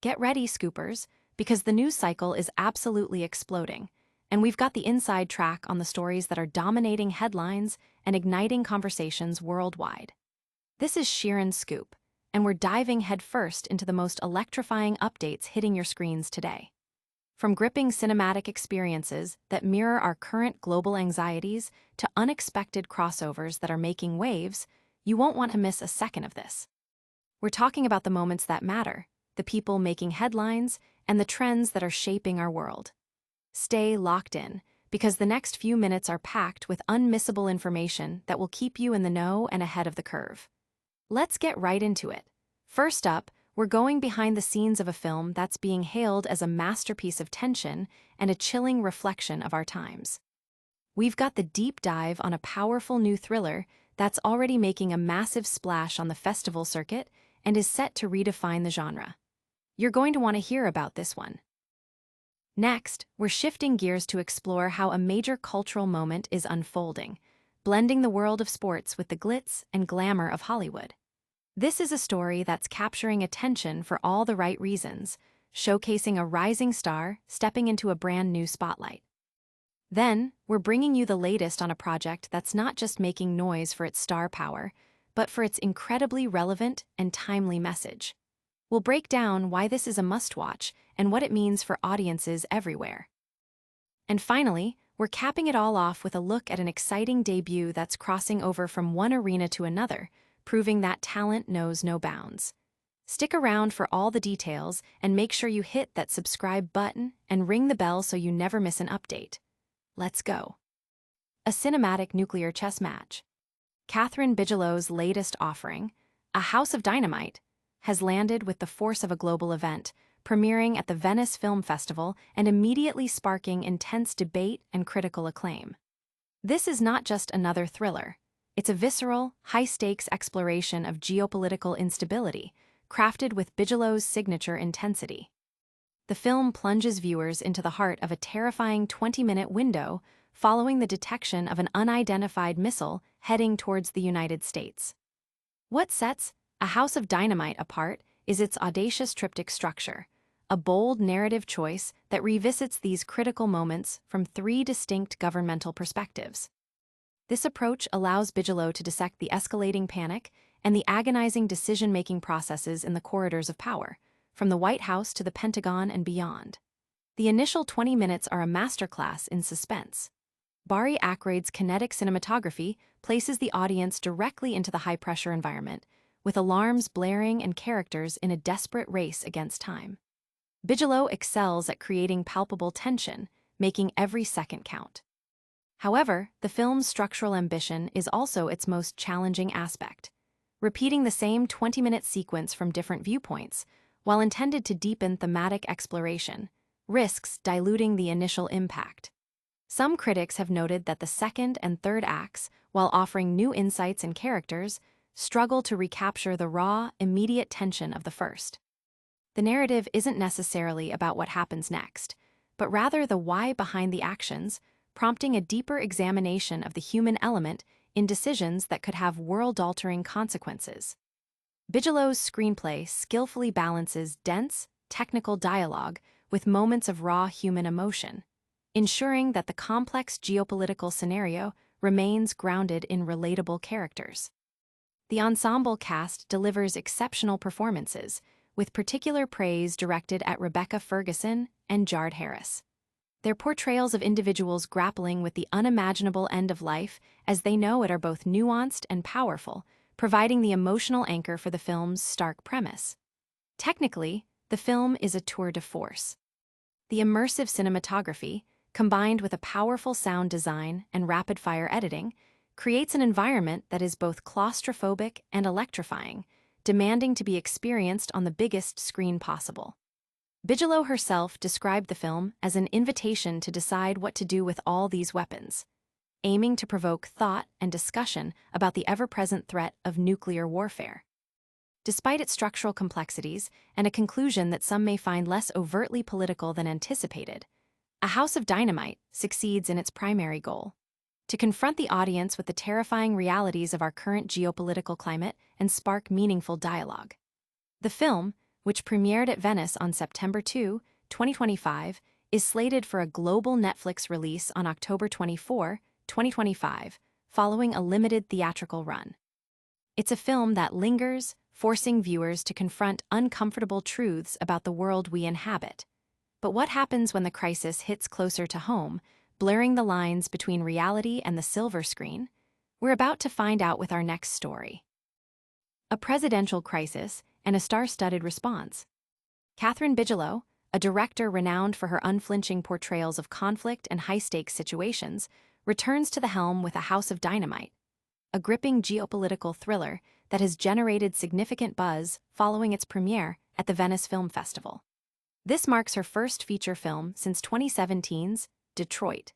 Get ready, scoopers, because the news cycle is absolutely exploding, and we've got the inside track on the stories that are dominating headlines and igniting conversations worldwide. This is Sheeran's Scoop, and we're diving headfirst into the most electrifying updates hitting your screens today. From gripping cinematic experiences that mirror our current global anxieties to unexpected crossovers that are making waves, you won't want to miss a second of this. We're talking about the moments that matter, the people making headlines, and the trends that are shaping our world. Stay locked in, because the next few minutes are packed with unmissable information that will keep you in the know and ahead of the curve. Let's get right into it. First up, we're going behind the scenes of a film that's being hailed as a masterpiece of tension and a chilling reflection of our times. We've got the deep dive on a powerful new thriller that's already making a massive splash on the festival circuit and is set to redefine the genre. You're going to want to hear about this one. Next, we're shifting gears to explore how a major cultural moment is unfolding, blending the world of sports with the glitz and glamour of Hollywood. This is a story that's capturing attention for all the right reasons, showcasing a rising star stepping into a brand new spotlight. Then, we're bringing you the latest on a project that's not just making noise for its star power, but for its incredibly relevant and timely message. We'll break down why this is a must-watch and what it means for audiences everywhere. And finally, we're capping it all off with a look at an exciting debut that's crossing over from one arena to another, proving that talent knows no bounds. Stick around for all the details and make sure you hit that subscribe button and ring the bell so you never miss an update. Let's go. A cinematic nuclear chess match. Kathryn Bigelow's latest offering, A House of Dynamite, has landed with the force of a global event, premiering at the Venice Film Festival and immediately sparking intense debate and critical acclaim. This is not just another thriller. It's a visceral, high-stakes exploration of geopolitical instability, crafted with Bigelow's signature intensity. The film plunges viewers into the heart of a terrifying 20-minute window following the detection of an unidentified missile heading towards the United States. What sets A House of Dynamite apart is its audacious triptych structure, a bold narrative choice that revisits these critical moments from three distinct governmental perspectives. This approach allows Bigelow to dissect the escalating panic and the agonizing decision-making processes in the corridors of power, from the White House to the Pentagon and beyond. The initial 20 minutes are a masterclass in suspense. Barry Ackroyd's kinetic cinematography places the audience directly into the high-pressure environment, with alarms blaring and characters in a desperate race against time. Bigelow excels at creating palpable tension, making every second count. However, the film's structural ambition is also its most challenging aspect. Repeating the same 20-minute sequence from different viewpoints, while intended to deepen thematic exploration, risks diluting the initial impact. Some critics have noted that the second and third acts, while offering new insights and characters, struggle to recapture the raw, immediate tension of the first. The narrative isn't necessarily about what happens next, but rather the why behind the actions, prompting a deeper examination of the human element in decisions that could have world-altering consequences. Bigelow's screenplay skillfully balances dense, technical dialogue with moments of raw human emotion, ensuring that the complex geopolitical scenario remains grounded in relatable characters. The ensemble cast delivers exceptional performances, with particular praise directed at Rebecca Ferguson and Jard Harris. Their portrayals of individuals grappling with the unimaginable end of life as they know it are both nuanced and powerful, providing the emotional anchor for the film's stark premise. Technically, the film is a tour de force. The immersive cinematography, combined with a powerful sound design and rapid-fire editing, creates an environment that is both claustrophobic and electrifying, demanding to be experienced on the biggest screen possible. Bigelow herself described the film as an invitation to decide what to do with all these weapons, aiming to provoke thought and discussion about the ever-present threat of nuclear warfare. Despite its structural complexities and a conclusion that some may find less overtly political than anticipated, A House of Dynamite succeeds in its primary goal: to confront the audience with the terrifying realities of our current geopolitical climate and spark meaningful dialogue. The film, which premiered at Venice on September 2, 2025, is slated for a global Netflix release on October 24, 2025, following a limited theatrical run. It's a film that lingers, forcing viewers to confront uncomfortable truths about the world we inhabit. But what happens when the crisis hits closer to home, blurring the lines between reality and the silver screen? We're about to find out with our next story. A presidential crisis and a star-studded response. Kathryn Bigelow, a director renowned for her unflinching portrayals of conflict and high-stakes situations, returns to the helm with A House of Dynamite, a gripping geopolitical thriller that has generated significant buzz following its premiere at the Venice Film Festival. This marks her first feature film since 2017's Detroit,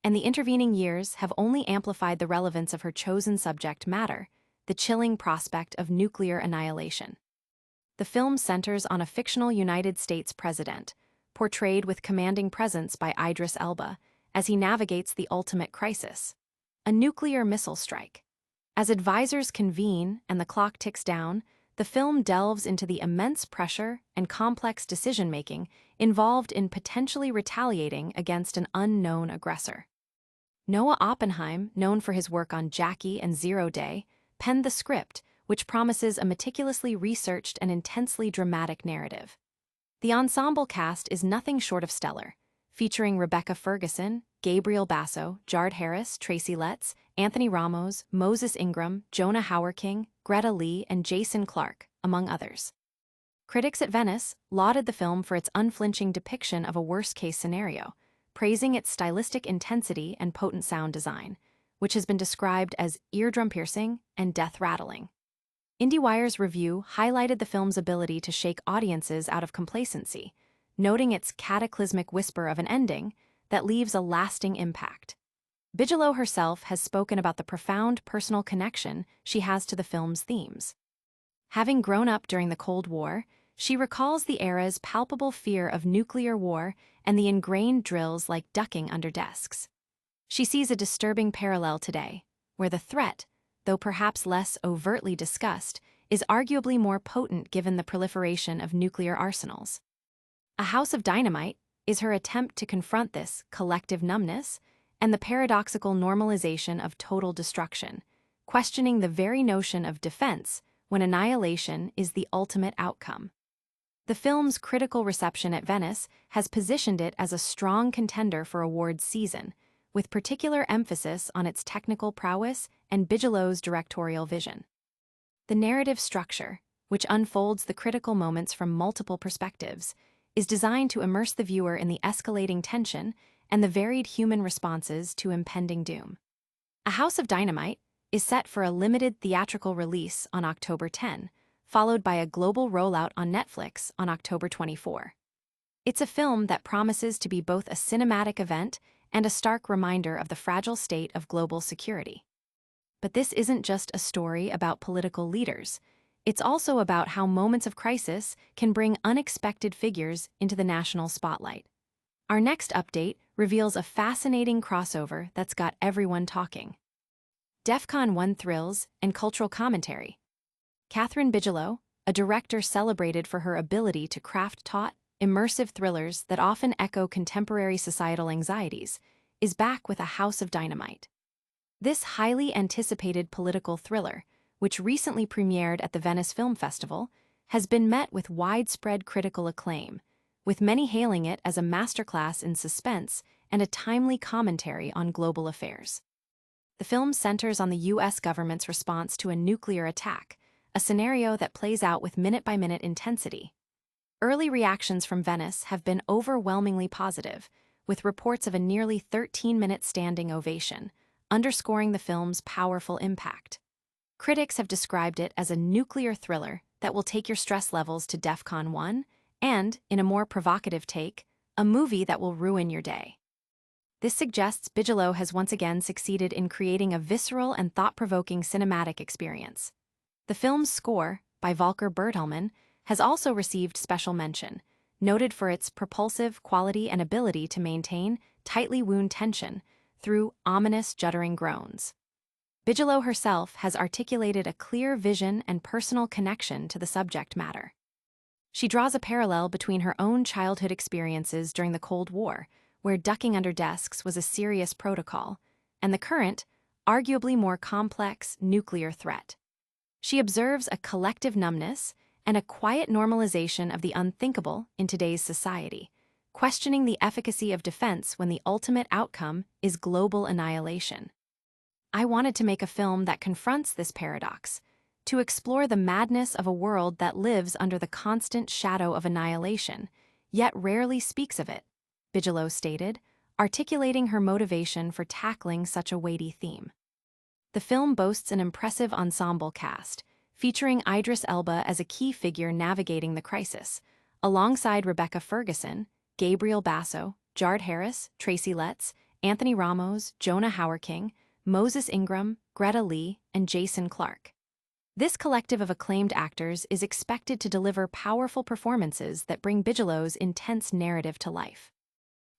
and the intervening years have only amplified the relevance of her chosen subject matter, the chilling prospect of nuclear annihilation. The film centers on a fictional United States president, portrayed with commanding presence by Idris Elba, as he navigates the ultimate crisis, a nuclear missile strike. As advisors convene and the clock ticks down, the film delves into the immense pressure and complex decision-making involved in potentially retaliating against an unknown aggressor. Noah Oppenheim, known for his work on Jackie and Zero Day, penned the script, which promises a meticulously researched and intensely dramatic narrative. The ensemble cast is nothing short of stellar, featuring Rebecca Ferguson, Gabriel Basso, Jard Harris, Tracy Letts, Anthony Ramos, Moses Ingram, Jonah Hauerking, Greta Lee, and Jason Clarke, among others. Critics at Venice lauded the film for its unflinching depiction of a worst-case scenario, praising its stylistic intensity and potent sound design, which has been described as eardrum-piercing and death-rattling. IndieWire's review highlighted the film's ability to shake audiences out of complacency, noting its cataclysmic whisper of an ending that leaves a lasting impact. Bigelow herself has spoken about the profound personal connection she has to the film's themes. Having grown up during the Cold War, she recalls the era's palpable fear of nuclear war and the ingrained drills like ducking under desks. She sees a disturbing parallel today, where the threat, though perhaps less overtly discussed, is arguably more potent given the proliferation of nuclear arsenals. A House of Dynamite is her attempt to confront this collective numbness and the paradoxical normalization of total destruction, questioning the very notion of defense when annihilation is the ultimate outcome. The film's critical reception at Venice has positioned it as a strong contender for awards season, with particular emphasis on its technical prowess and Bigelow's directorial vision. The narrative structure, which unfolds the critical moments from multiple perspectives, is designed to immerse the viewer in the escalating tension and the varied human responses to impending doom. A House of Dynamite is set for a limited theatrical release on October 10, followed by a global rollout on Netflix on October 24. It's a film that promises to be both a cinematic event and a stark reminder of the fragile state of global security. But this isn't just a story about political leaders. It's also about how moments of crisis can bring unexpected figures into the national spotlight. Our next update reveals a fascinating crossover that's got everyone talking. DEFCON 1 thrills and cultural commentary. Kathryn Bigelow, a director celebrated for her ability to craft taut, immersive thrillers that often echo contemporary societal anxieties, is back with A House of Dynamite. This highly anticipated political thriller, which recently premiered at the Venice Film Festival, has been met with widespread critical acclaim, with many hailing it as a masterclass in suspense and a timely commentary on global affairs. The film centers on the U.S. government's response to a nuclear attack, a scenario that plays out with minute-by-minute intensity. Early reactions from Venice have been overwhelmingly positive, with reports of a nearly 13-minute standing ovation, underscoring the film's powerful impact. Critics have described it as a nuclear thriller that will take your stress levels to DEFCON 1 and, in a more provocative take, a movie that will ruin your day. This suggests Bigelow has once again succeeded in creating a visceral and thought-provoking cinematic experience. The film's score, by Volker Bertelmann, has also received special mention, noted for its propulsive quality and ability to maintain tightly wound tension through ominous juddering groans. Bigelow herself has articulated a clear vision and personal connection to the subject matter. She draws a parallel between her own childhood experiences during the Cold War, where ducking under desks was a serious protocol, and the current, arguably more complex, nuclear threat. She observes a collective numbness and a quiet normalization of the unthinkable in today's society, questioning the efficacy of defense when the ultimate outcome is global annihilation. I wanted to make a film that confronts this paradox, to explore the madness of a world that lives under the constant shadow of annihilation, yet rarely speaks of it, Bigelow stated, articulating her motivation for tackling such a weighty theme. The film boasts an impressive ensemble cast, featuring Idris Elba as a key figure navigating the crisis, alongside Rebecca Ferguson, Gabriel Basso, Jard Harris, Tracy Letts, Anthony Ramos, Jonah Hauerking, Moses Ingram, Greta Lee, and Jason Clarke. This collective of acclaimed actors is expected to deliver powerful performances that bring Bigelow's intense narrative to life.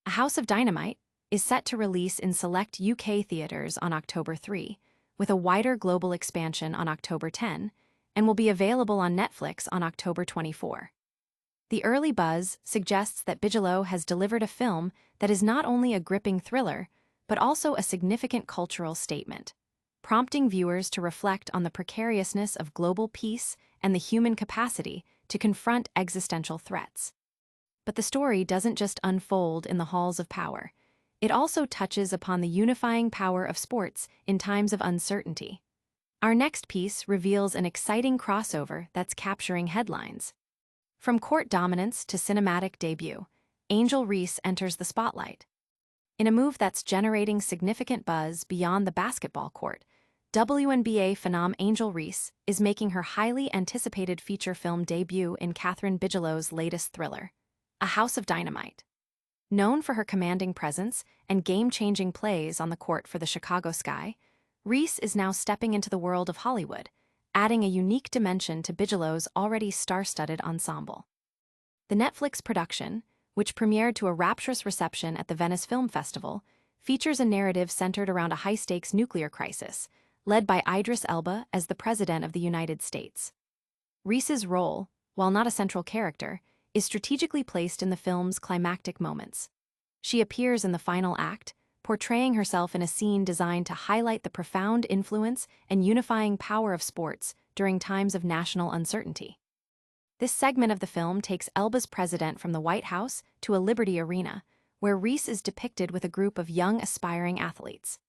A House of Dynamite is set to release in select UK theaters on October 3, with a wider global expansion on October 10, and will be available on Netflix on October 24. The early buzz suggests that Bigelow has delivered a film that is not only a gripping thriller, but also a significant cultural statement, prompting viewers to reflect on the precariousness of global peace and the human capacity to confront existential threats. But the story doesn't just unfold in the halls of power. It also touches upon the unifying power of sports in times of uncertainty. Our next piece reveals an exciting crossover that's capturing headlines. From court dominance to cinematic debut, Angel Reese enters the spotlight. In a move that's generating significant buzz beyond the basketball court, WNBA phenom Angel Reese is making her highly anticipated feature film debut in Kathryn Bigelow's latest thriller, A House of Dynamite. Known for her commanding presence and game-changing plays on the court for the Chicago Sky, Reese is now stepping into the world of Hollywood, adding a unique dimension to Bigelow's already star-studded ensemble. The Netflix production, which premiered to a rapturous reception at the Venice Film Festival, features a narrative centered around a high-stakes nuclear crisis, led by Idris Elba as the President of the United States. Reese's role, while not a central character, is strategically placed in the film's climactic moments. She appears in the final act, portraying herself in a scene designed to highlight the profound influence and unifying power of sports during times of national uncertainty. This segment of the film takes Elba's president from the White House to a Liberty Arena, where Reese is depicted with a group of young aspiring athletes.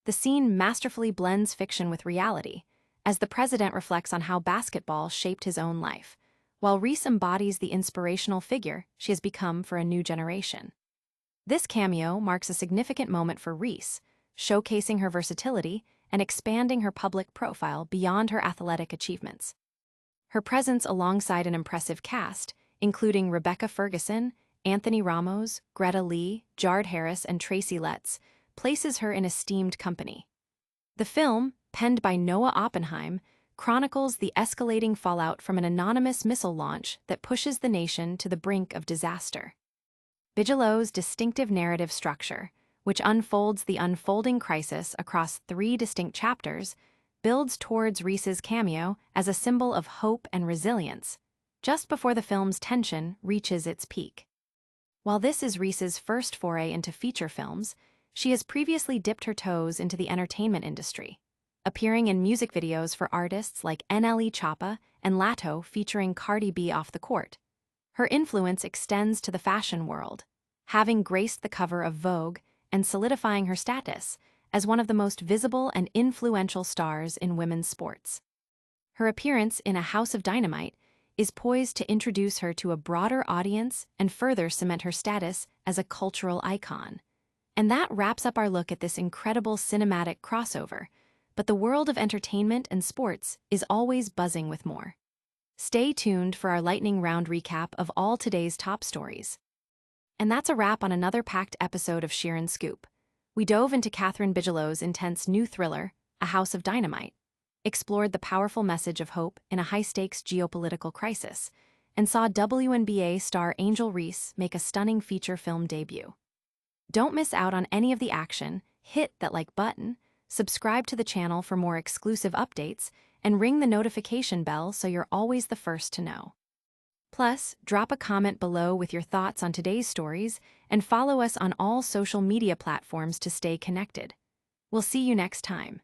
The scene masterfully blends fiction with reality, as the president reflects on how basketball shaped his own life, while Reese embodies the inspirational figure she has become for a new generation. This cameo marks a significant moment for Reese, showcasing her versatility and expanding her public profile beyond her athletic achievements. Her presence alongside an impressive cast, including Rebecca Ferguson, Anthony Ramos, Greta Lee, Jard Harris, and Tracy Letts, places her in esteemed company. The film, penned by Noah Oppenheim, chronicles the escalating fallout from an anonymous missile launch that pushes the nation to the brink of disaster. Bigelow's distinctive narrative structure, which unfolds the unfolding crisis across 3 distinct chapters, builds towards Reese's cameo as a symbol of hope and resilience, just before the film's tension reaches its peak. While this is Reese's first foray into feature films, she has previously dipped her toes into the entertainment industry, appearing in music videos for artists like NLE Choppa and Lato featuring Cardi B off the court. Her influence extends to the fashion world, having graced the cover of Vogue and solidifying her status as one of the most visible and influential stars in women's sports. Her appearance in A House of Dynamite is poised to introduce her to a broader audience and further cement her status as a cultural icon. And that wraps up our look at this incredible cinematic crossover, but the world of entertainment and sports is always buzzing with more. Stay tuned for our lightning round recap of all today's top stories. And that's a wrap on another packed episode of Sheeran Scoop. We dove into Kathryn Bigelow's intense new thriller, A House of Dynamite, explored the powerful message of hope in a high-stakes geopolitical crisis, and saw WNBA star Angel Reese make a stunning feature film debut. Don't miss out on any of the action, hit that like button, subscribe to the channel for more exclusive updates, and ring the notification bell so you're always the first to know. Plus, drop a comment below with your thoughts on today's stories and follow us on all social media platforms to stay connected. We'll see you next time.